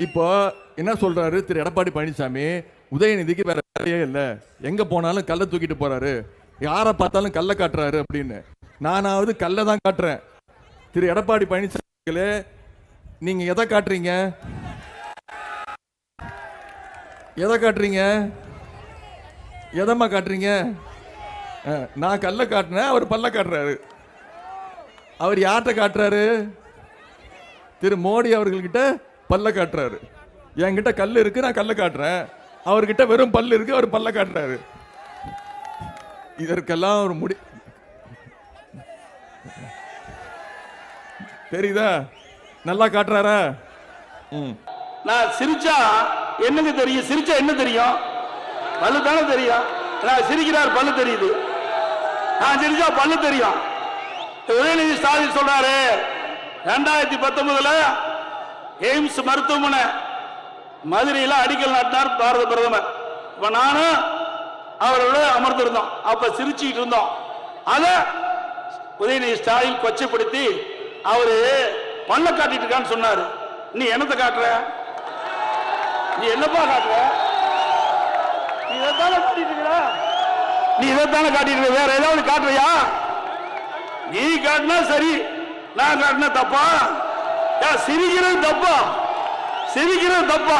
இப்போ என்ன சொல்றாரு திரு எடப்பாடி பழனிசாமி, உதயநிதிக்கு வேற வேலையே இல்லை, எங்க போனாலும் கல்லை தூக்கிட்டு போறாரு, யாரை பார்த்தாலும் கல்லை காட்டுறாரு அப்படின்னு. நானாவது கல்லை தான் காட்டுறேன். திரு எடப்பாடி பழனிசாமி நீங்க எதை காட்டுறீங்க? எதை காட்டுறீங்க? எதம்மா காட்டுறீங்க? நான் கல்லை காட்டினேன், அவர் பல்ல காட்டுறாரு. அவர் யார்கிட்ட காட்டுறாரு? திரு மோடி அவர்கள்கிட்ட பல்ல காட்டுறாரு. என்கிட்ட கல் இருக்கு, நான் கல்ல காட்டுறேன். அவர்கிட்ட வெறும் பல்லு இருக்கு, அவர் பல்ல காட்டுறாரு. இதற்கெல்லாம் ஒரு தெரியுதா? நல்லா காட்டுறாரா? நான் சிரிச்சா என்னங்க தெரியும்? சிரிச்சா என்ன தெரியும்? பல்லு தானே தெரியும். நான் சிரிக்கிறார், பல்லு தெரியுது. நான் சிரிச்சா பல்லு தெரியும். உதயநிதி ஸ்டாலின் சொல்றாரு 2019 எய்ம்ஸ் மருத்துவமனை மதுரையில் அடிக்கல் நாட்டினார் பாரத பிரதமர். இப்ப நானும் அவரோட அமர்ந்திருந்தோம். அப்ப சிரிச்சுட்டு இருந்தோம். அத உதயநிதி ஸ்டாலின் கொச்சைப்படுத்தி அவரு பல்ல காட்டிட்டு இருக்கான்னு சொன்னாரு. நீ என்னத்தை காட்டுற? நீ என்னப்பா காட்டுற? நீ இதைத்தானே காட்டிட்டு இருக்கிற? நீ இதைத்தானே காட்டிட்டு இருக்க? வேற ஏதாவது காட்டுறியா? நீ காட்டினா சரி, நான் காட்டினா தப்பா? சிரிக்கிறது தப்பா? சிரிக்கிறது தப்பா?